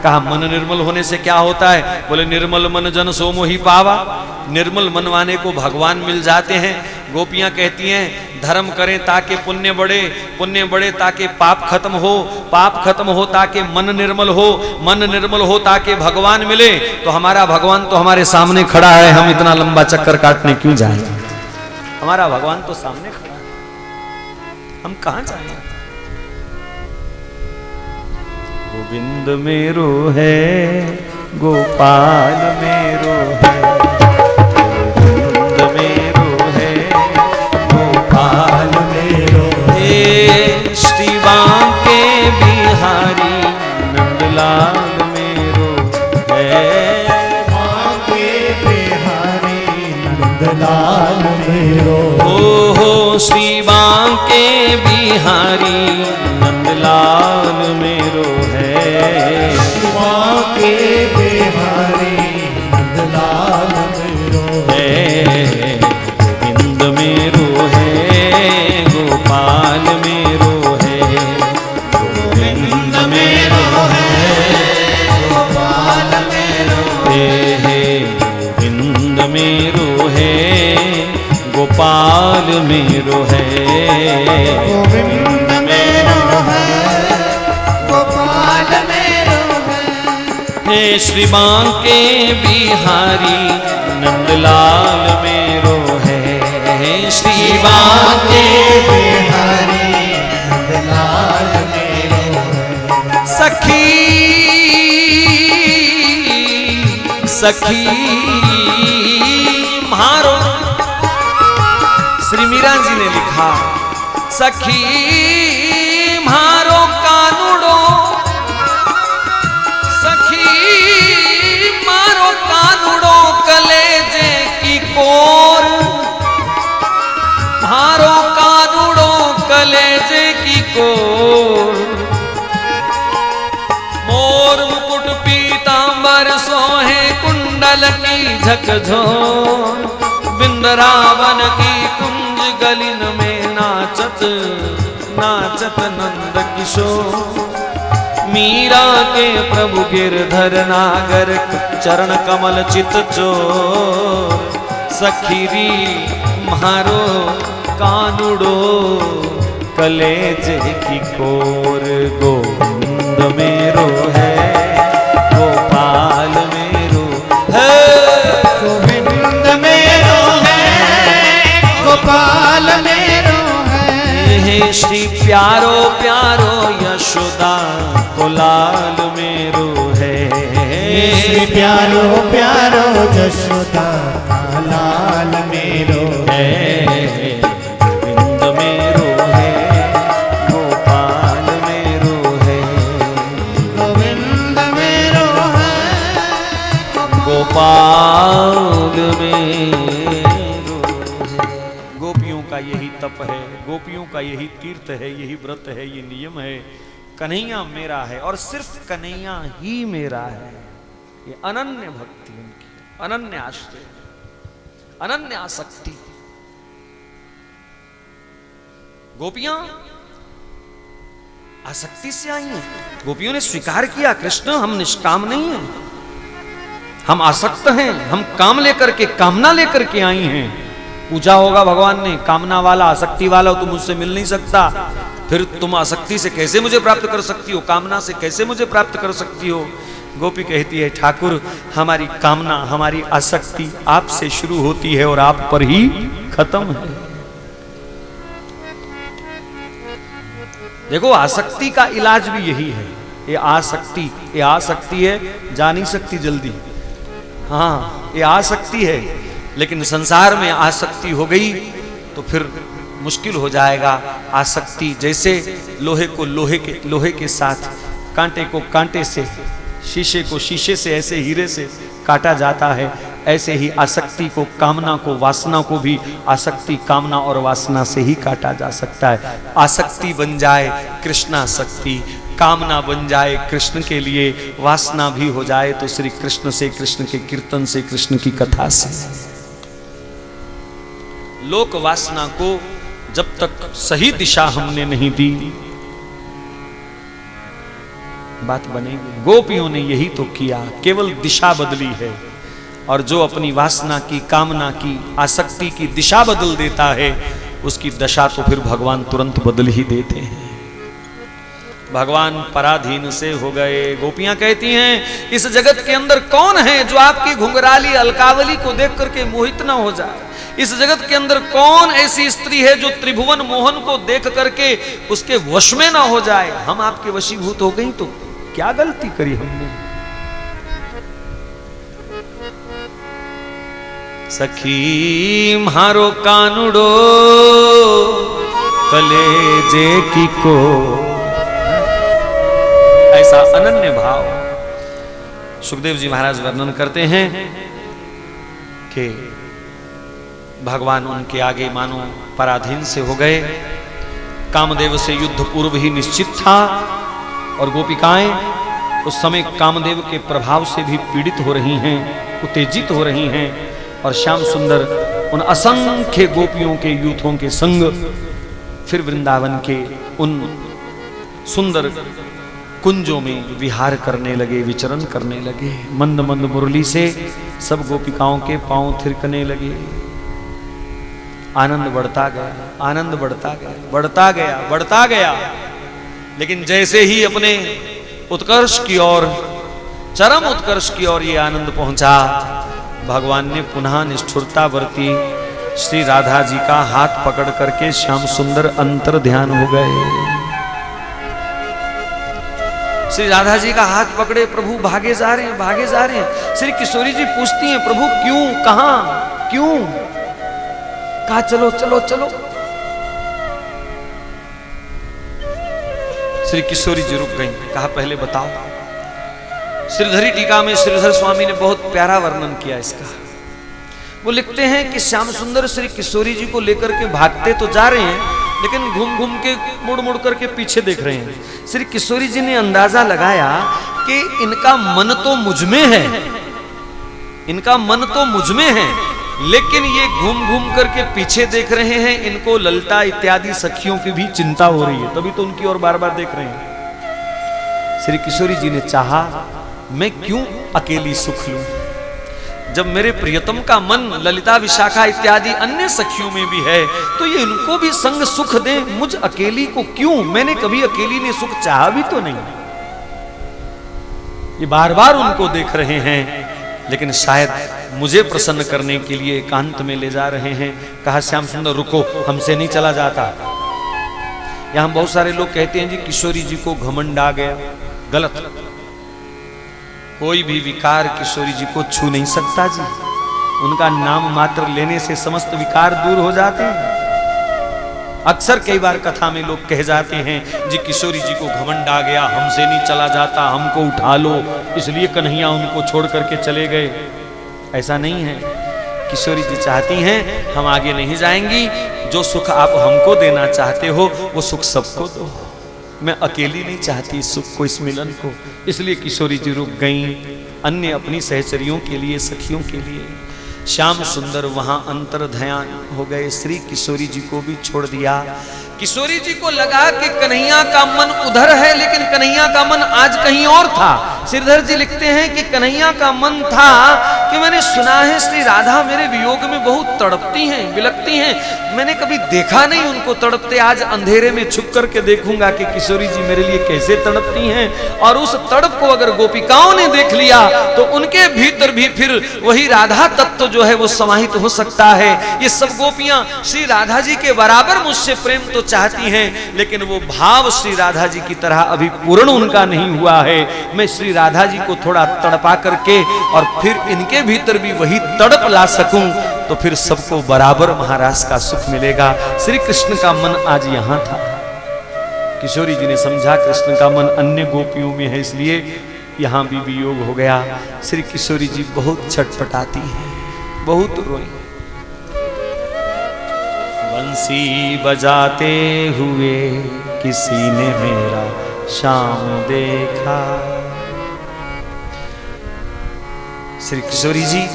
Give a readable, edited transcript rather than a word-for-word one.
कहा मन निर्मल होने से क्या होता है? बोले निर्मल मन जन सो मोहि पावा। निर्मल मन वाले को भगवान मिल जाते हैं। गोपियां कहती हैं धर्म करें ताकि पुण्य बढ़े, पुण्य बढ़े ताकि पाप खत्म हो, पाप खत्म हो ताकि मन निर्मल हो, मन निर्मल हो ताकि भगवान मिले। तो हमारा भगवान तो हमारे सामने खड़ा है, हम इतना लंबा चक्कर काटने क्यों जाएं? हमारा भगवान तो सामने खड़ा है, हम कहां जाएं? गोविंद मेरो है, गोपाल मेरो है, गोविंद मेरो है, गोपाल मेरो है, श्री बांके बिहारी नंदलाल मेरो है, बांके बिहारी नंदलाल मेरो। हो श्री बांके बिहारी नंदलाल मेरो है, बांके बिहारी नंदलाल मेरो है, गोविंद मेरो है, गोपाल मेरो है, गोविंद मेरो है, गोपाल मेरो है, गोविंद मेरो है, गोपाल मेरो है, गोविंद मेरो है, गोपाल मेरो है। हे श्री बांके बिहारी नंदलाल मेरो है, श्री बांके बिहारी नंदलाल मेरो है। सखी सखी म्हारो, श्री मीरा जी ने लिखा सखी म्हारो कानुड़ो, सखी मारो कानुड़ो कलेजे की कोर, म्हारो कानुड़ो कलेजे की कोर, मोर मुकुट पीतांबर सोहे कुंडल की झकझोर, बिंदरावन की कुंज गलिन में नाचत नाचत नंद किशोर, मीरा के प्रभु गिरधर नागर चरण कमल चित चोर, सखीरी म्हारो कानुड़ो कलेजे की कोर, गोविंद मेरो है, गोपाल मेरो है, गोविंद मेरो है, गोपाल मेरो है। हे श्री प्यारो प्यारो यशोदा को लाल मेरो है, श्री प्यारो प्यारो यशोदा का लाल मेरो है, गोविंद मेरो है, गोपाल मेरो है, गोविंद मेरो है, गोपाल मेरो है। गोपियों का यही तप है, गोपियों का यही तीर्थ है, यही व्रत है, ये नियम है। कन्हैया मेरा है और सिर्फ कन्हैया ही मेरा है। ये अनन्य भक्ति उनकी, अनन्य आश्रय, अनन्य आसक्ति। गोपियां आसक्ति से आई हैं। गोपियों ने स्वीकार किया कृष्ण हम निष्काम नहीं हैं, हम आसक्त हैं, हम काम लेकर के, कामना लेकर के आई हैं। पूछा होगा भगवान ने, कामना वाला आसक्ति वाला हो तो मुझसे मिल नहीं सकता, फिर तुम आसक्ति से कैसे मुझे प्राप्त कर सकती हो, कामना से कैसे मुझे प्राप्त कर सकती हो? गोपी कहती है ठाकुर हमारी कामना, हमारी आसक्ति आपसे शुरू होती है और आप पर ही खत्म है। देखो आसक्ति का इलाज भी यही है। ये आसक्ति है, जा नहीं सकती जल्दी। हाँ ये आसक्ति है, लेकिन संसार में आसक्ति हो गई तो फिर मुश्किल हो जाएगा। आसक्ति जैसे लोहे को लोहे के साथ, कांटे को कांटे से, शीशे को शीशे से, ऐसे हीरे से काटा जाता है, ऐसे ही आसक्ति को, कामना को, वासना को भी आसक्ति, कामना और वासना से ही काटा जा सकता है। आसक्ति बन जाए कृष्णासक्ति, कामना बन जाए कृष्ण के लिए, वासना भी हो जाए तो श्री कृष्ण से, कृष्ण के कीर्तन से, कृष्ण की कथा से। लोक वासना को जब तक सही दिशा हमने नहीं दी, बात बनेगी। गोपियों ने यही तो किया, केवल दिशा बदली है। और जो अपनी वासना की, कामना की, आसक्ति की दिशा बदल देता है, उसकी दशा तो फिर भगवान तुरंत बदल ही देते हैं। भगवान पराधीन से हो गए। गोपियां कहती हैं, इस जगत के अंदर कौन है जो आपकी घुंघराली अलकावली को देख करके मोहित ना हो जाए? इस जगत के अंदर कौन ऐसी स्त्री है जो त्रिभुवन मोहन को देख करके उसके वश में ना हो जाए? हम आपके वशीभूत हो गई तो क्या गलती करी हमने? सखी मारो कानुड़ो कलेजे की को, ऐसा अनन्य भाव सुखदेव जी महाराज वर्णन करते हैं कि भगवान उनके आगे मानो पराधीन से हो गए। कामदेव से युद्ध पूर्व ही निश्चित था और गोपिकाएं उस समय कामदेव के प्रभाव से भी पीड़ित हो रही हैं, उत्तेजित हो रही हैं। और श्याम सुंदर उन असंख्य गोपियों के यूथों के संग फिर वृंदावन के उन सुंदर कुंजों में विहार करने लगे, विचरण करने लगे। मंद मंद मुरली से सब गोपिकाओं के पांव थिरकने लगे। आनंद बढ़ता गया, आनंद बढ़ता गया, बढ़ता गया, बढ़ता गया। लेकिन जैसे ही अपने उत्कर्ष की ओर, चरम उत्कर्ष की ओर ये आनंद पहुंचा, भगवान ने पुनः निष्ठुरता बरती। श्री राधा जी का हाथ पकड़ करके श्याम सुंदर अंतर ध्यान हो गए। श्री राधा जी का हाथ पकड़े, प्रभु भागे जा रहे हैं, भागे जा रहे हैं। श्री किशोरी जी पूछती हैं, प्रभु क्यों, कहां, क्यों? कहा चलो चलो चलो। श्री किशोरी जी रुक गई, कहा पहले बताओ। श्रीधरी टीका में श्रीधर स्वामी ने बहुत प्यारा वर्णन किया इसका। वो लिखते हैं कि श्याम सुंदर श्री किशोरी जी को लेकर के भागते तो जा रहे हैं, लेकिन घूम घूम के, मुड़ मुड़ करके पीछे देख रहे हैं। श्री किशोरी जी ने अंदाजा लगाया कि इनका मन तो मुझ में है, इनका मन तो मुझ में है, लेकिन ये घूम घूम करके पीछे देख रहे हैं। इनको ललिता इत्यादि सखियों की भी चिंता हो रही है, तभी तो उनकी ओर बार बार देख रहे हैं। श्री किशोरी जी ने चाहा, मैं क्यों अकेली सुख लूं? जब मेरे प्रियतम का मन ललिता, विशाखा इत्यादि अन्य सखियों में भी है, तो ये इनको भी संग सुख दे, मुझ अकेली को क्यों? मैंने कभी अकेली ने सुख चाहा भी तो नहीं। ये बार बार उनको देख रहे हैं, लेकिन शायद मुझे प्रसन्न करने के लिए एकांत में ले जा रहे हैं। कहा श्याम सुंदर रुको, हमसे नहीं चला जाता। यहां बहुत सारे लोग कहते हैं जी किशोरी जी को घमंड आ गया। गलत। कोई भी विकार किशोरी जी को छू नहीं सकता जी। उनका नाम मात्र लेने से समस्त विकार दूर हो जाते हैं। अक्सर कई बार कथा में लोग कह जाते हैं जी किशोरी जी को घमंड आ गया, हमसे नहीं चला जाता, हमको उठा लो, इसलिए कन्हैया उनको छोड़ करके चले गए। ऐसा नहीं है। किशोरी जी चाहती हैं हम आगे नहीं जाएंगी, जो सुख आप हमको देना चाहते हो वो सुख सबको दो। मैं अकेली नहीं चाहती इस सुख को, इस मिलन को। इसलिए किशोरी जी रुक गईं, अन्य अपनी सहचरियों के लिए, सखियों के लिए। श्याम सुंदर वहां अंतर ध्यान हो गए, श्री किशोरी जी को भी छोड़ दिया। किशोरी जी को लगा कि कन्हैया का मन उधर है, लेकिन कन्हैया का मन आज कहीं और था। श्रीधर जी लिखते हैं कि कन्हैया का मन था कि मैंने सुना है श्री राधा मेरे वियोग में बहुत तड़पती हैं, बिलखती हैं। मैंने कभी देखा नहीं उनको तड़पते, आज अंधेरे में छुप करके देखूंगा कि किशोरी जी मेरे लिए कैसे तड़पती हैं। और उस तड़प को अगर गोपिकाओं ने देख लिया तो उनके भीतर भी फिर वही राधा तत्व जो है वो समाहित हो सकता है। ये सब गोपियां श्री राधा जी के बराबर मुझसे प्रेम तो चाहती हैं, लेकिन वो भाव श्री राधा जी की तरह अभी पूर्ण उनका नहीं हुआ है। मैं श्री राधा जी को थोड़ा तड़पा करके और फिर इनके भीतर भी वही तड़प ला सकूं तो फिर सबको बराबर महाराज का सुख मिलेगा। श्री कृष्ण का मन आज यहां था। किशोरी जी ने समझा कृष्ण का मन अन्य गोपियों में है, इसलिए यहां भी वियोग हो गया। श्री किशोरी जी बहुत छटपटाती है, बहुत रोई। बंसी बजाते हुए किसी ने मेरा शाम देखा। श्री किशोरी जी